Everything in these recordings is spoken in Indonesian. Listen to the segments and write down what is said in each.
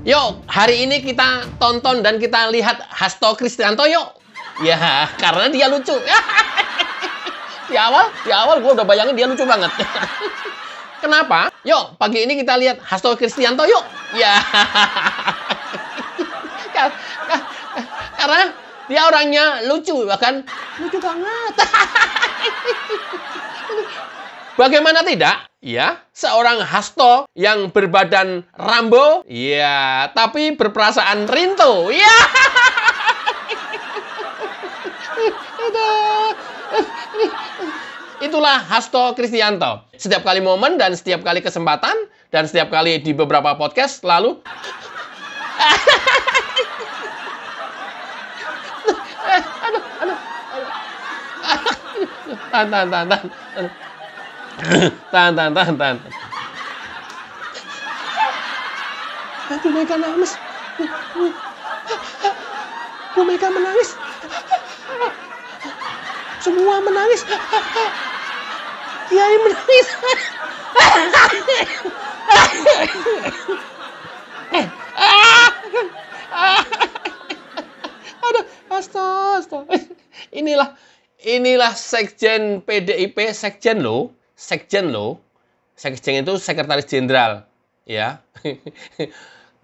Yuk, hari ini kita tonton dan kita lihat Hasto Kristianto yuk. Ya, karena dia lucu. Di awal gue udah bayangin dia lucu banget. Kenapa? Yuk, pagi ini kita lihat Hasto Kristianto yuk. Ya. Karena dia orangnya lucu, bahkan lucu banget. Bagaimana tidak? Ya, seorang Hasto yang berbadan Rambo, ya, tapi berperasaan Rinto, ya. Itulah Hasto Kristianto. Setiap kali momen dan setiap kali kesempatan dan setiap kali di beberapa podcast selalu Tahan. Bu Mega nangis. Bu Mega menangis. Semua menangis. Kiai menangis. Aduh, astaga. Inilah Sekjen PDIP, Sekjen loh. Sekjen itu sekretaris jenderal, ya.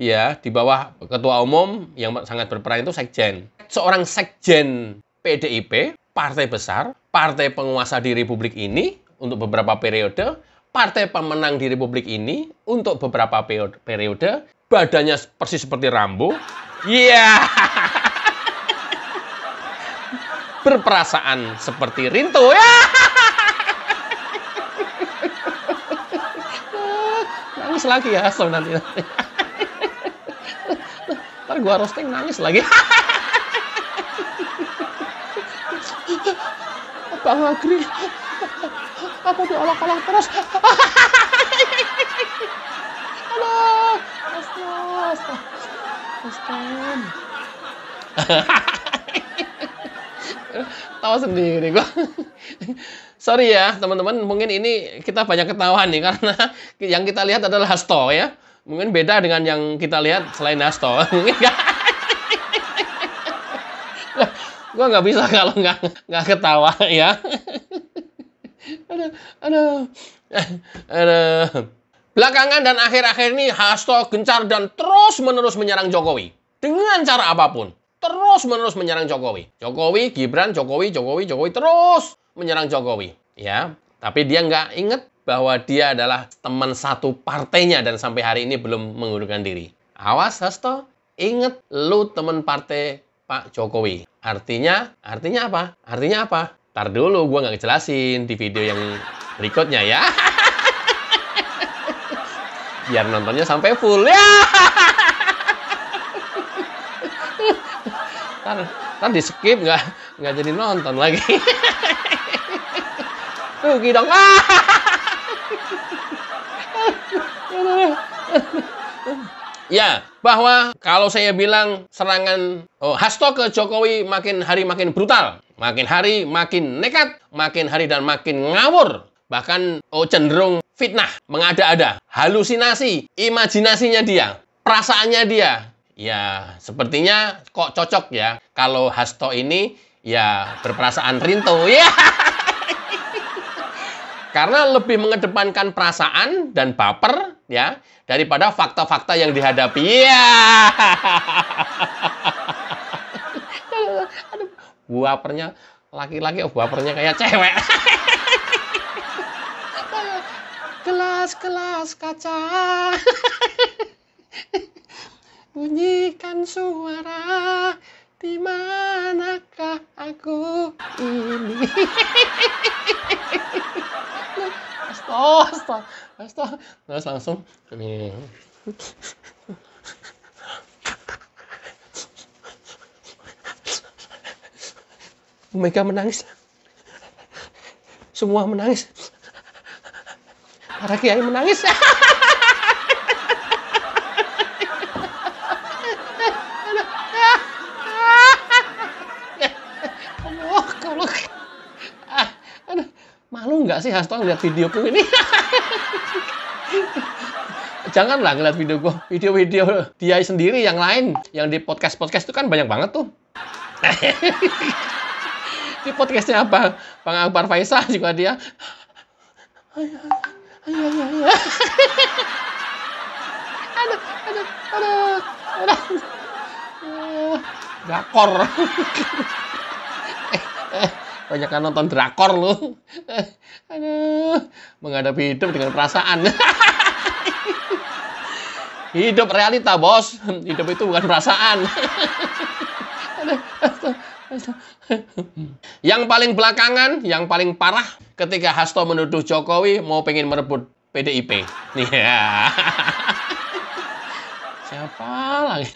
Ya, di bawah ketua umum yang sangat berperan itu Sekjen. Seorang Sekjen PDIP, partai besar, partai penguasa di Republik ini untuk beberapa periode, partai pemenang di Republik ini untuk beberapa periode, badannya persis seperti Rambo. Iya. Berperasaan seperti Rinto, ya. Nangis lagi ya, so nanti. Ntar gua roasting nangis lagi. Bang Agri, aku diolok-olok terus. Aduh, astaga. Tawa sendiri gua. Sorry ya teman-teman, mungkin ini kita banyak ketawa nih karena yang kita lihat adalah Hasto ya. Mungkin beda dengan yang kita lihat selain Hasto. Mungkin gua nggak bisa kalau nggak ketawa ya. Aduh. Belakangan dan akhir-akhir ini Hasto gencar dan terus-menerus menyerang Jokowi dengan cara apapun. Terus-menerus menyerang Jokowi. Jokowi, Gibran, Jokowi terus menyerang Jokowi. Ya, tapi dia nggak inget bahwa dia adalah teman satu partainya dan sampai hari ini belum mengundurkan diri. Awas Hasto, inget lu teman partai Pak Jokowi. Artinya apa? Ntar dulu, gue nggak ngejelasin di video yang berikutnya ya. Biar nontonnya sampai full ya. Ntar di skip nggak jadi nonton lagi. Rugi dong. Ya, bahwa kalau saya bilang serangan Hasto ke Jokowi makin hari makin brutal, makin hari makin nekat, makin hari dan makin ngawur, bahkan cenderung fitnah, mengada-ada, halusinasi, imajinasinya dia, perasaannya dia. Ya, sepertinya kok cocok ya kalau Hasto ini ya berperasaan Rinto ya. Karena lebih mengedepankan perasaan dan baper ya daripada fakta-fakta yang dihadapi. Ya. Aduh, bapernya laki-laki, bapernya kayak cewek. Gelas kaca. Bunyikan suara, di manakah aku ini? Astaga. Terus langsung ini. Bu Mega menangis. Semua menangis. Para kiai menangis. Malu nggak sih Hasto ngeliat videoku ini? Janganlah ngeliat video gue. Video-video dia sendiri yang lain. Yang di podcast-podcast itu kan banyak banget tuh. Di podcastnya apa? Bang Akbar Faisal juga dia. Drakor. Banyak kan nonton drakor lu. Menghadapi hidup dengan perasaan. Hidup realita, bos. Hidup itu bukan perasaan. Yang paling belakangan, yang paling parah ketika Hasto menuduh Jokowi mau pengen merebut PDIP. Nih ya. Siapa lagi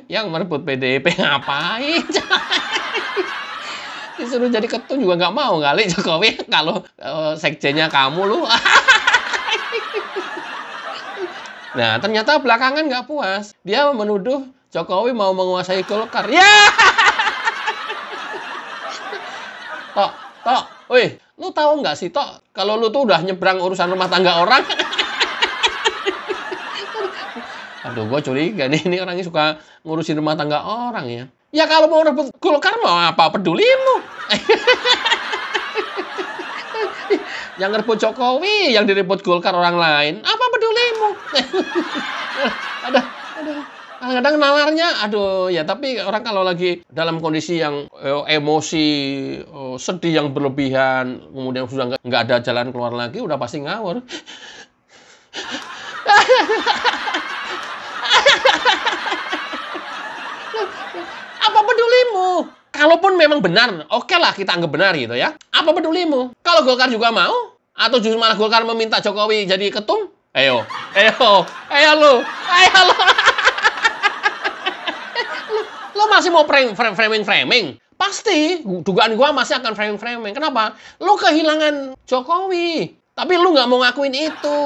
yang merebut PDIP ngapain? Disuruh jadi ketum juga nggak mau kali Jokowi kalau sekjennya kamu lu. Nah, ternyata belakangan nggak puas. Dia menuduh Jokowi mau menguasai Golkar. Ya! Tok, woi, lu tahu nggak sih, Tok, kalau lu tuh udah nyebrang urusan rumah tangga orang? Aduh, gue curiga nih, ini orangnya suka ngurusin rumah tangga orang ya. Ya kalau mau rebut Golkar mau apa pedulimu? Yang rebut Jokowi, yang direbut Golkar orang lain, apa pedulimu? Aduh. Kadang-kadang nalarnya, aduh ya, tapi orang kalau lagi dalam kondisi yang emosi, sedih yang berlebihan, kemudian sudah nggak ada jalan keluar lagi, udah pasti ngawur. Apa pedulimu? Kalaupun memang benar, oke lah kita anggap benar gitu ya. Apa pedulimu? Kalau Golkar juga mau, atau justru malah Golkar meminta Jokowi jadi ketum? Ayo lu. Lo masih mau framing? Pasti, dugaan gua masih akan framing. Kenapa? Lo kehilangan Jokowi, tapi lu nggak mau ngakuin itu.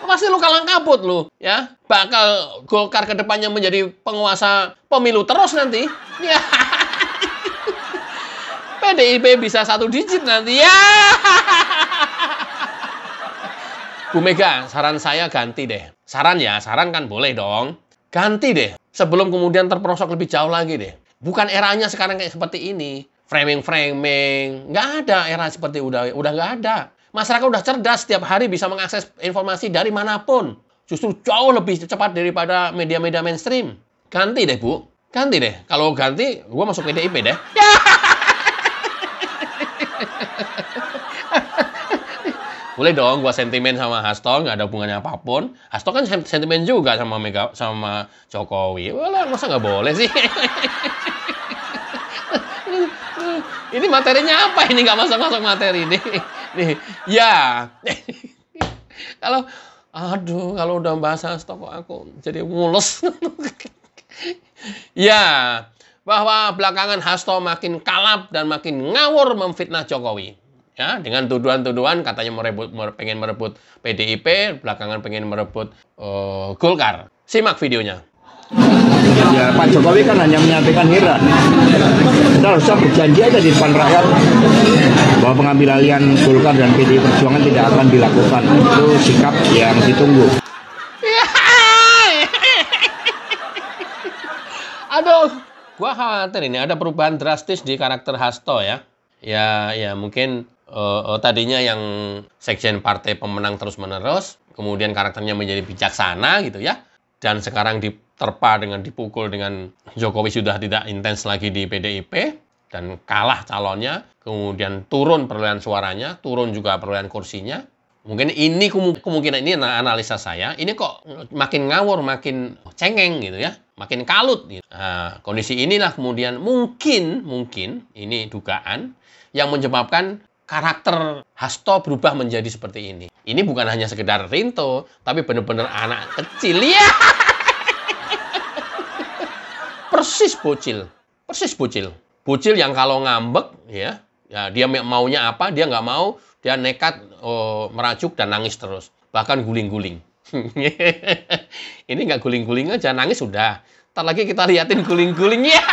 Pasti lu kalang kabut lu, ya. Bakal Golkar ke depannya menjadi penguasa pemilu terus nanti. Ya. PDIP bisa 1 digit nanti, ya. Bu Mega, saran saya ganti deh. Saran kan boleh dong. Ganti deh. Sebelum kemudian terperosok lebih jauh lagi deh. Bukan eranya sekarang kayak seperti ini. Framing. Nggak ada era seperti udah nggak ada. Masyarakat udah cerdas, setiap hari bisa mengakses informasi dari manapun. Justru jauh lebih cepat daripada media-media mainstream. Ganti deh, Bu. Ganti deh. Kalau ganti, gue masuk PDIP deh. Ya! Boleh dong, gua sentimen sama Hasto, nggak ada hubungannya apapun. Hasto kan sentimen juga sama Jokowi. Walah, masa nggak boleh sih? Ini materinya apa ini? Nggak masuk materi nih. Ya. Kalau udah bahas Hasto kok aku jadi mulus. Ya, bahwa belakangan Hasto makin kalap dan makin ngawur memfitnah Jokowi. Ya, dengan tuduhan-tuduhan katanya pengen merebut PDIP, belakangan pengen merebut Golkar. Simak videonya. Ya, Pak Jokowi kan hanya menyampaikan heran. Kita harusnya berjanji aja di depan rakyat bahwa pengambil alihan Golkar dan PDI Perjuangan tidak akan dilakukan. Itu sikap yang ditunggu. Aduh, gua khawatir ini ada perubahan drastis di karakter Hasto ya. Ya mungkin tadinya yang sekjen partai pemenang terus-menerus, kemudian karakternya menjadi bijaksana gitu ya, dan sekarang diterpa dengan dipukul dengan Jokowi sudah tidak intens lagi di PDIP, dan kalah calonnya, kemudian turun perolehan suaranya, turun juga perolehan kursinya. Mungkin ini kemungkinan, ini analisa saya, ini kok makin ngawur, makin cengeng gitu ya, makin kalut gitu. Nah, kondisi inilah kemudian mungkin ini dugaan yang menyebabkan karakter Hasto berubah menjadi seperti ini. Ini bukan hanya sekedar Rinto, tapi benar-benar anak kecil. Ya. Persis bocil. Bocil yang kalau ngambek, ya dia maunya apa, dia nggak mau, dia nekat merajuk dan nangis terus. Bahkan guling-guling. Ini nggak guling-guling aja, nangis sudah. Ntar lagi kita liatin guling-gulingnya.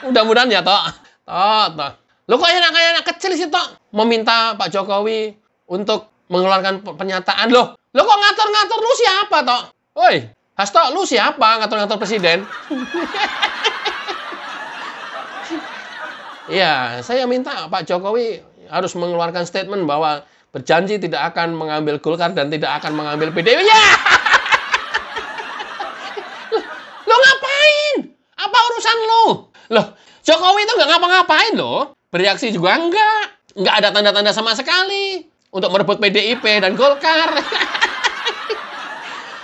Mudah-mudahan ya, Tok. Lo kok anak kecil sih, Tok? Meminta Pak Jokowi untuk mengeluarkan pernyataan. Lo kok ngatur-ngatur? Lu siapa, Tok? Woi, Hasto, lu siapa ngatur-ngatur presiden? Iya, saya minta Pak Jokowi harus mengeluarkan statement bahwa berjanji tidak akan mengambil Golkar dan tidak akan mengambil PDIP. Ya! Lo ngapain? Apa urusan lo? Loh, Jokowi itu nggak ngapa-ngapain loh. Bereaksi juga nggak ada tanda-tanda sama sekali untuk merebut PDIP dan Golkar.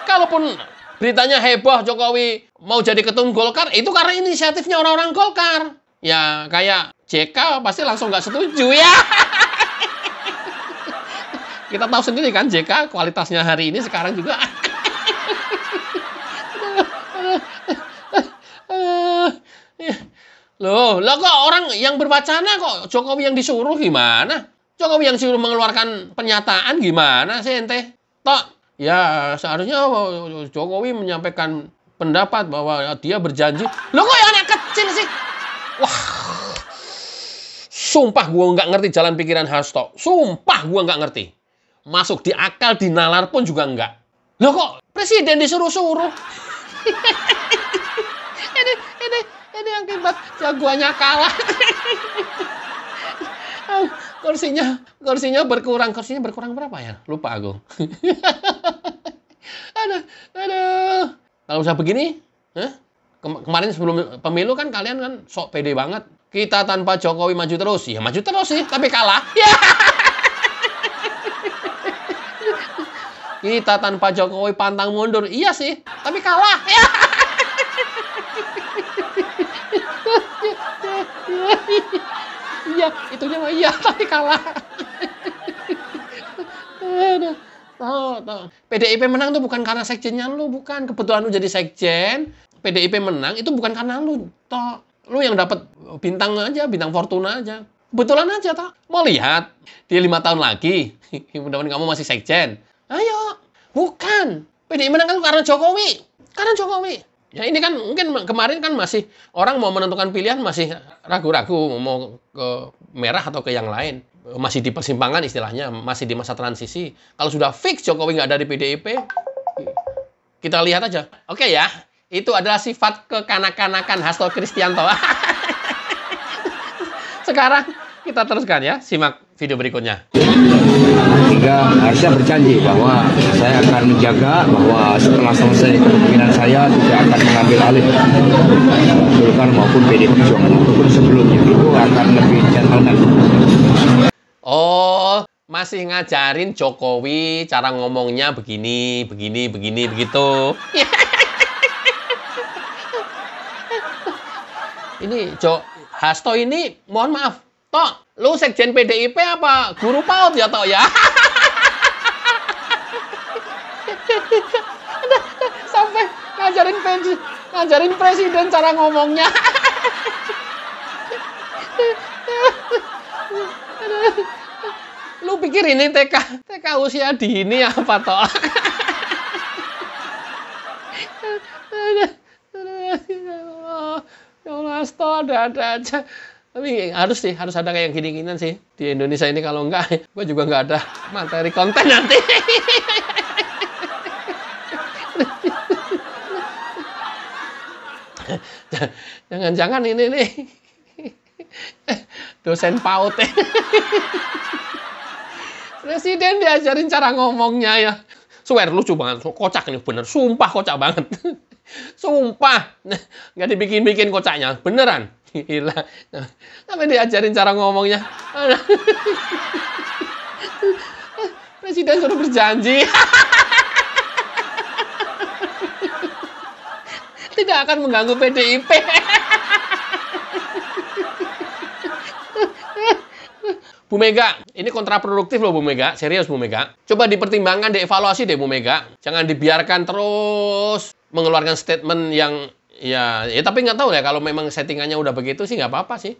Kalaupun beritanya heboh Jokowi mau jadi ketum Golkar, itu karena inisiatifnya orang-orang Golkar. Ya, kayak JK pasti langsung nggak setuju ya. Kita tahu sendiri kan JK kualitasnya hari ini sekarang juga. Loh kok orang yang berwacana kok Jokowi yang disuruh gimana? Jokowi yang disuruh mengeluarkan pernyataan gimana sih ente? Tok, ya seharusnya Jokowi menyampaikan pendapat bahwa dia berjanji. Loh kok anak kecil sih? Wah, sumpah gue nggak ngerti jalan pikiran Hasto. Sumpah gue nggak ngerti. Masuk di akal, di nalar pun juga nggak. Loh kok presiden disuruh-suruh? ini akibat jagoannya kalah. Kursinya berkurang. Kursinya berkurang berapa ya? Lupa aku. Aduh. Kalau usah begini, kemarin sebelum pemilu kan kalian kan sok pede banget. Kita tanpa Jokowi maju terus. Ya maju terus sih, tapi kalah. Ya. Kita tanpa Jokowi pantang mundur. Iya sih, tapi kalah. Ya. Iya, itunya mah iya, tapi kalah. Tahu. PDIP menang tuh bukan karena sekjennya lu, bukan. Kebetulan lu jadi sekjen. PDIP menang itu bukan karena lu, toh. Lu yang dapat bintang aja, bintang Fortuna aja. Kebetulan aja, toh. Mau lihat di 5 tahun lagi, mudah-mudahan kamu masih sekjen. Ayo, bukan. PDIP menang kan karena Jokowi. Karena Jokowi. Ya ini kan mungkin kemarin kan masih orang mau menentukan pilihan masih ragu-ragu mau ke merah atau ke yang lain. Masih di persimpangan istilahnya, masih di masa transisi. Kalau sudah fix Jokowi nggak ada di PDIP, kita lihat aja. Oke ya. Itu adalah sifat kekanak-kanakan Hasto Kristianto. Sekarang kita teruskan ya, simak video berikutnya. Sehingga harusnya berjanji bahwa saya akan menjaga bahwa setelah selesai kepemimpinan saya tidak akan mengambil alih Golkar maupun PDI Perjuangan ataupun sebelumnya, itu akan lebih gentleman. Oh, masih ngajarin Jokowi cara ngomongnya begini, begitu. Ini Hasto ini, mohon maaf, Tok, lu sekjen PDIP apa guru PAUD ya, Tok ya? Sampai ngajarin presiden cara ngomongnya. Lu pikir ini TK usia dini apa, Tok? Ya Allah, ada aja. Tapi harus ada kayak gini-ginian sih di Indonesia ini. Kalau enggak, gue juga nggak ada materi konten nanti. Jangan-jangan ini nih dosen PAUD. Presiden diajarin cara ngomongnya ya. Swear, lucu banget, kocak ini bener, sumpah kocak banget. Sumpah, nggak dibikin-bikin kocaknya, beneran. Gila, tapi diajarin cara ngomongnya. Presiden sudah berjanji tidak akan mengganggu PDIP. Bu Mega, ini kontraproduktif loh Bu Mega, serius Bu Mega. Coba dipertimbangkan, dievaluasi deh Bu Mega. Jangan dibiarkan terus mengeluarkan statement yang ya tapi nggak tahu ya, kalau memang settingannya udah begitu sih nggak apa-apa sih.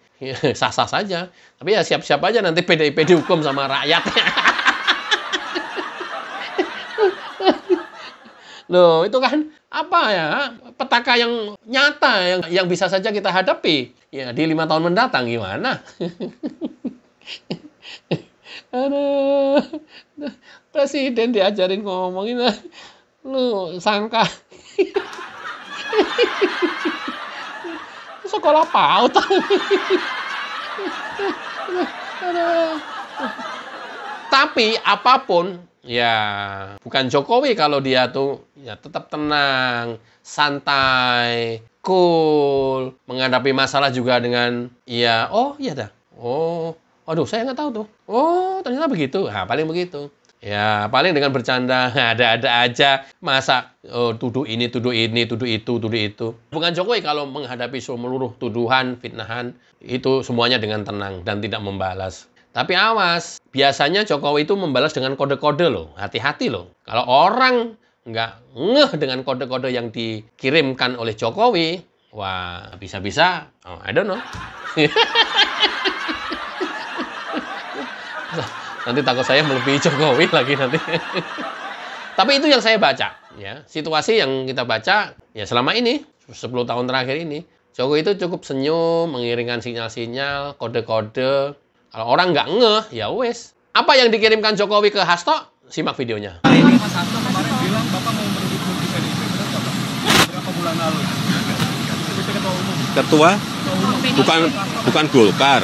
Sah-sah saja. Tapi ya siap-siap aja nanti PDIP dihukum sama rakyat. Loh, itu kan apa ya, petaka yang nyata yang bisa saja kita hadapi ya di 5 tahun mendatang gimana? Aduh, presiden diajarin ngomongin, lu sangka sekolah PAUD. Tapi apapun, ya bukan Jokowi kalau dia tuh ya tetap tenang, santai, cool, menghadapi masalah juga dengan ya, oh iya dah, oh, aduh saya nggak tahu tuh, oh ternyata begitu, nah paling begitu. Ya, paling dengan bercanda, ada-ada aja. Masa tuduh ini, tuduh ini, tuduh itu, tuduh itu. Bukan Jokowi kalau menghadapi seluruh tuduhan, fitnahan, itu semuanya dengan tenang dan tidak membalas. Tapi awas, biasanya Jokowi itu membalas dengan kode-kode loh. Hati-hati loh. Kalau orang nggak ngeh dengan kode-kode yang dikirimkan oleh Jokowi, wah bisa-bisa, oh, I don't know. Nanti takut saya melebihi Jokowi lagi nanti. Tapi itu yang saya baca, ya. Situasi yang kita baca, ya selama ini, 10 tahun terakhir ini, Jokowi itu cukup senyum, mengirimkan sinyal-sinyal, kode-kode. Kalau orang nggak ngeh, ya wes. Apa yang dikirimkan Jokowi ke Hasto? Simak videonya. Hari ini Mas Hasto kemarin bilang Bapak mau merebut kursi PDIP, benar nggak Pak? Berapa bulan lalu? Sebagai ketua umum. Ketua? Bukan Golkar.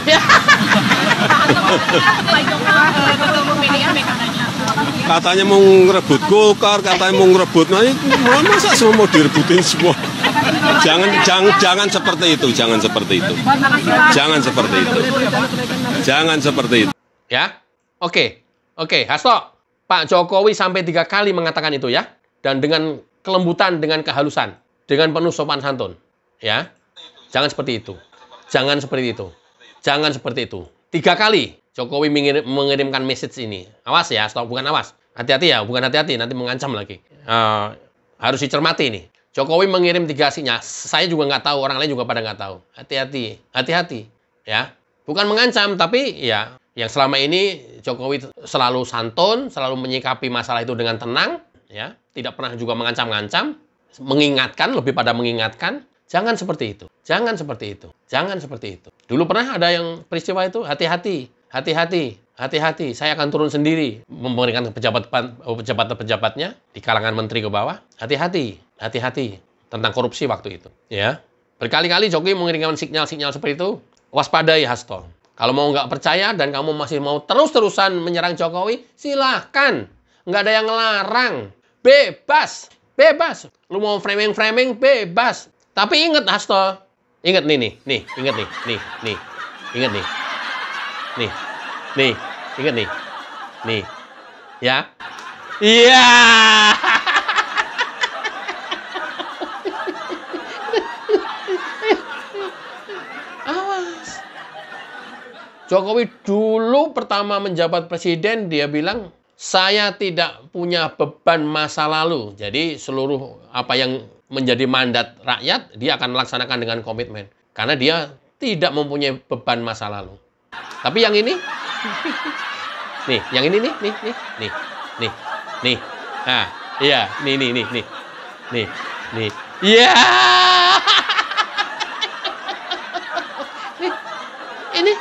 Katanya mau ngerebut Golkar, katanya mau ngerebut. Nah, masa semua mau direbutin semua? Jangan seperti itu, jangan seperti itu. Jangan seperti itu. Jangan seperti itu. Ya, oke, Hasto. Pak Jokowi sampai 3 kali mengatakan itu ya, dan dengan kelembutan, dengan kehalusan, dengan penuh sopan santun, ya. Jangan seperti itu. Jangan seperti itu. Jangan seperti itu. 3 kali Jokowi mengirimkan message ini. Awas ya, Hasto, bukan awas. Hati-hati ya, bukan hati-hati, nanti mengancam lagi. Harus dicermati nih. Jokowi mengirim 3 sinyal. Saya juga nggak tahu, orang lain juga pada nggak tahu. Hati-hati, hati-hati, ya. Bukan mengancam, tapi ya yang selama ini Jokowi selalu santun, selalu menyikapi masalah itu dengan tenang, ya. Tidak pernah juga mengancam-ngancam, mengingatkan, lebih pada mengingatkan. Jangan seperti itu. Jangan seperti itu. Jangan seperti itu. Dulu pernah ada yang peristiwa itu, hati-hati, hati-hati, hati-hati. Saya akan turun sendiri, memberikan pejabat-pejabatnya di kalangan menteri ke bawah. Hati-hati, hati-hati tentang korupsi waktu itu. Ya, berkali-kali Jokowi mengirimkan sinyal-sinyal seperti itu. Waspadai Hasto. Kalau mau nggak percaya dan kamu masih mau terus-terusan menyerang Jokowi, silahkan. Nggak ada yang ngelarang. Bebas, bebas. Lu mau framing-framing, bebas. Tapi ingat Hasto, ingat nih, ingat nih, ingat nih, ya, iya. Awas. Jokowi dulu pertama menjabat presiden, dia bilang, saya tidak punya beban masa lalu. Jadi seluruh apa yang menjadi mandat rakyat, dia akan melaksanakan dengan komitmen. Karena dia tidak mempunyai beban masa lalu. Tapi yang ini, nih, yang ini nih. Nah, iya, nih. Iya. Ini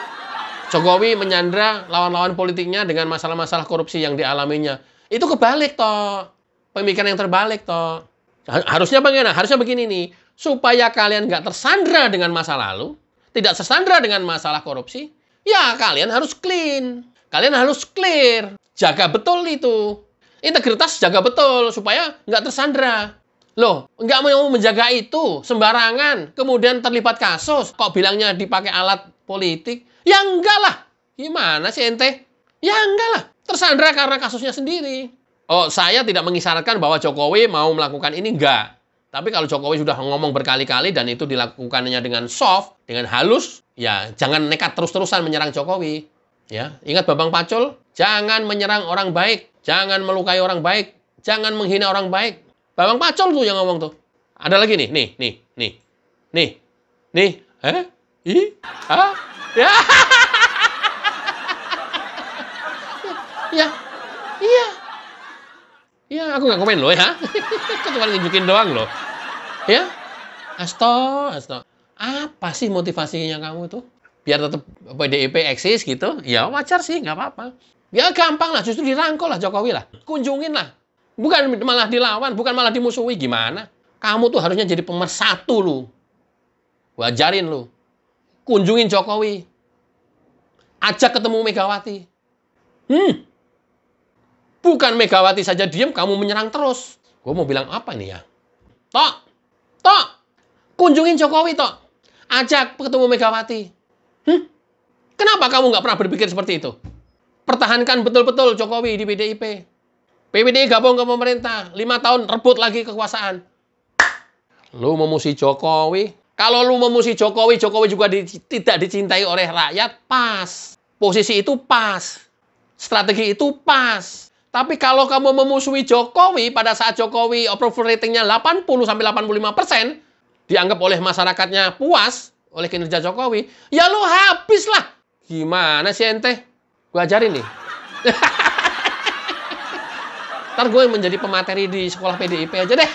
Jokowi menyandra lawan-lawan politiknya dengan masalah-masalah korupsi yang dialaminya. Itu kebalik toh. Pemikiran yang terbalik toh. Harusnya bagaimana? Harusnya begini nih. Supaya kalian nggak tersandra dengan masa lalu, tidak tersandra dengan masalah korupsi, ya kalian harus clean. Kalian harus clear. Jaga betul itu. Integritas jaga betul supaya nggak tersandra. Loh, nggak mau menjaga itu sembarangan. Kemudian terlibat kasus. Kok bilangnya dipakai alat politik? Ya enggak lah. Gimana sih ente? Ya enggak lah. Tersandra karena kasusnya sendiri. Oh, saya tidak mengisyaratkan bahwa Jokowi mau melakukan ini, enggak. Tapi kalau Jokowi sudah ngomong berkali-kali dan itu dilakukannya dengan soft, dengan halus, ya jangan nekat terus-terusan menyerang Jokowi. Ya, ingat Bambang Pacul, jangan menyerang orang baik, jangan melukai orang baik, jangan menghina orang baik. Bambang Pacul tuh yang ngomong tuh. Ada lagi nih. Ya. Ya. Iya. aku nggak komen loh ya. Cuma nunjukin doang loh. Ya, asto. Apa sih motivasinya kamu tuh? Biar tetap PDIP eksis gitu? Ya wajar sih, nggak apa-apa. Ya gampang lah, justru dirangkul lah Jokowi lah. Kunjungin lah. Bukan malah dilawan, bukan malah dimusuhi. Gimana? Kamu tuh harusnya jadi pemersatu lu. Wajarin lu. Kunjungin Jokowi. Ajak ketemu Megawati. Bukan Megawati saja diem, kamu menyerang terus. Gue mau bilang apa nih ya? Tok. Kunjungin Jokowi, Tok. Ajak ketemu Megawati. Kenapa kamu nggak pernah berpikir seperti itu? Pertahankan betul-betul Jokowi di PDIP. PDIP gabung ke pemerintah. 5 tahun rebut lagi kekuasaan. Lu memusuhi Jokowi. Kalau lu memusuhi Jokowi, Jokowi juga tidak dicintai oleh rakyat, pas. Posisi itu pas. Strategi itu pas. Tapi kalau kamu memusuhi Jokowi, pada saat Jokowi approval ratingnya 80-85%, dianggap oleh masyarakatnya puas oleh kinerja Jokowi, ya lu habis lah. Gimana sih ente? Gue ajarin nih. Ntar gue menjadi pemateri di sekolah PDIP aja deh.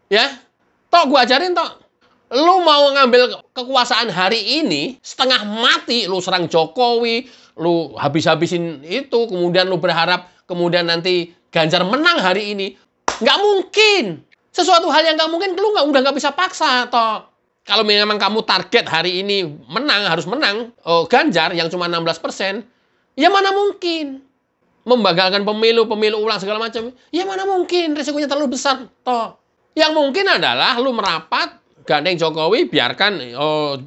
Ya, Tok, gue ajarin, Tok. Lu mau ngambil kekuasaan hari ini, setengah mati, lu serang Jokowi, lu habis-habisin itu, kemudian lu berharap, kemudian nanti Ganjar menang hari ini. Nggak mungkin. Sesuatu hal yang nggak mungkin, lu udah nggak bisa paksa, Tok. Kalau memang kamu target hari ini menang, harus menang, Ganjar yang cuma 16%, ya mana mungkin. Membagalkan pemilu ulang segala macam, ya mana mungkin, resikonya terlalu besar, Tok. Yang mungkin adalah lu merapat, gandeng Jokowi, biarkan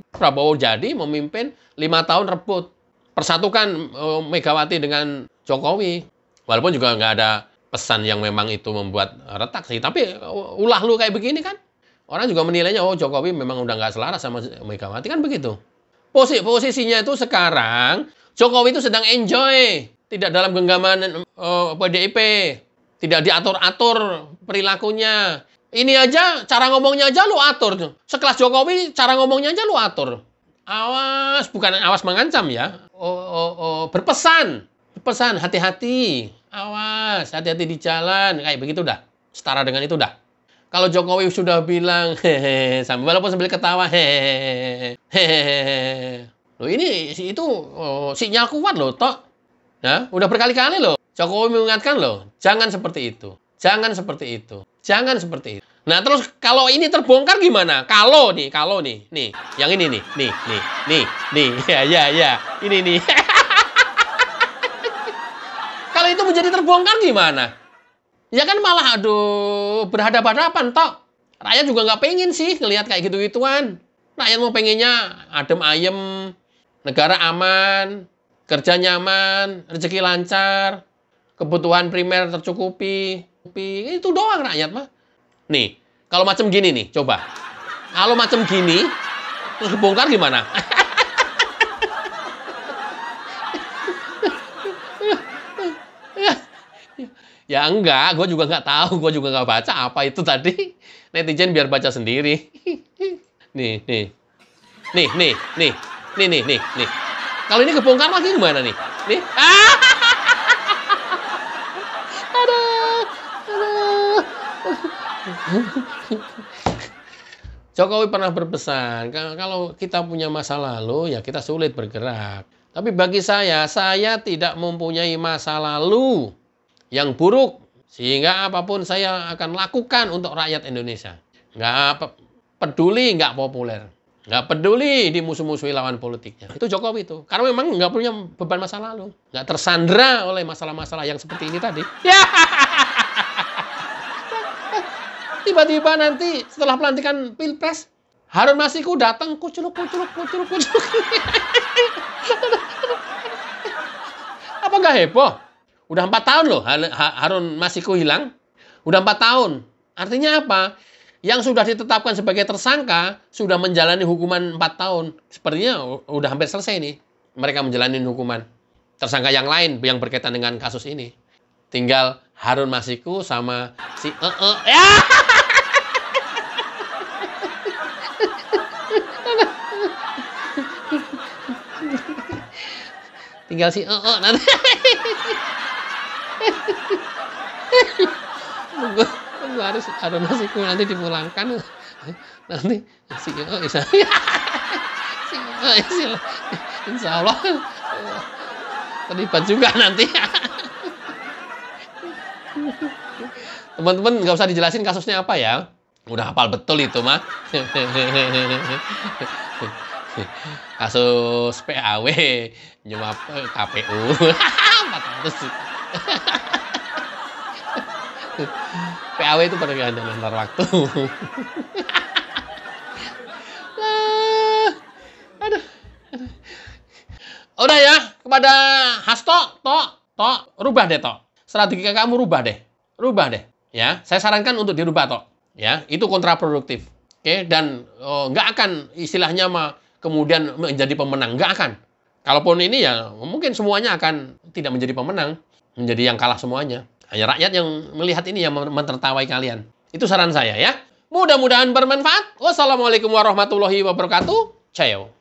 Prabowo jadi memimpin 5 tahun rebut. Persatukan Megawati dengan Jokowi. Walaupun juga nggak ada pesan yang memang itu membuat retak sih. Tapi ulah lu kayak begini kan, orang juga menilainya, Jokowi memang udah nggak selaras sama Megawati, kan begitu. Posisinya itu sekarang, Jokowi itu sedang enjoy. Tidak dalam genggaman PDIP. Tidak diatur-atur perilakunya. Ini aja, cara ngomongnya aja lu atur. Sekelas Jokowi, cara ngomongnya aja lu atur. Awas, bukan awas mengancam ya. Berpesan. Berpesan, hati-hati. Awas, hati-hati di jalan. Kayak begitu dah. Setara dengan itu dah. Kalau Jokowi sudah bilang, walaupun sambil ketawa, Loh ini itu sinyal kuat loh, Tok. Nah, udah berkali-kali loh. Jokowi mengingatkan loh, jangan seperti itu. Jangan seperti itu. Jangan seperti itu. Nah, terus kalau ini terbongkar gimana? Kalau nih, nih, yang ini nih, ya, ini nih. Kalau itu menjadi terbongkar gimana? Ya kan malah, berhadapan-hadapan, Tok. Rakyat juga nggak pengen sih ngelihat kayak gitu-gituan. Rakyat mau pengennya adem ayem, negara aman, kerja nyaman, rezeki lancar, kebutuhan primer tercukupi. Itu doang rakyat mah. Nih, kalau macam gini nih, coba. Kalau macam gini, terus bongkar gimana? Ya enggak, gue juga nggak tahu, gue juga nggak baca apa itu tadi. Netizen biar baca sendiri. Nih. Kalau ini kebongkar lagi gimana nih? Nih. Jokowi pernah berpesan, kalau kita punya masa lalu, ya kita sulit bergerak. Tapi bagi saya tidak mempunyai masa lalu yang buruk, sehingga apapun saya akan lakukan untuk rakyat Indonesia. Nggak peduli, nggak populer. Nggak peduli dimusuh-musuhi lawan politiknya. Itu Jokowi itu. Karena memang nggak punya beban masa lalu. Nggak tersandra oleh masalah-masalah yang seperti ini tadi. Ya. Tiba-tiba nanti setelah pelantikan Pilpres, Harun Masiku datang, kuculuk. Apa nggak heboh? Udah 4 tahun loh Harun Masiku hilang. Udah 4 tahun. Artinya apa? Yang sudah ditetapkan sebagai tersangka sudah menjalani hukuman 4 tahun. Sepertinya udah hampir selesai nih. Mereka menjalani hukuman. Tersangka yang lain yang berkaitan dengan kasus ini. Tinggal Harun Masiku sama si ya. Tinggal si nanti. Gue harus nasiku nanti dipulangkan. Nanti si insya Allah terlibat juga nanti. Teman-teman nggak usah dijelasin kasusnya apa ya. Udah hafal betul itu mah. Kasus PAW nyuap KPU 400. PAW itu pergantian antar waktu. Aduh. Udah ya, kepada Hasto, Tok, rubah deh, Tok. Strategi kamu rubah deh. Ya, saya sarankan untuk dirubah, Tok. Ya, itu kontraproduktif. Oke, dan nggak akan istilahnya kemudian menjadi pemenang, nggak akan. Kalaupun ini ya mungkin semuanya akan tidak menjadi pemenang, menjadi yang kalah semuanya. Hanya rakyat yang melihat ini yang mentertawai kalian. Itu saran saya ya. Mudah-mudahan bermanfaat. Wassalamualaikum warahmatullahi wabarakatuh. Ciao.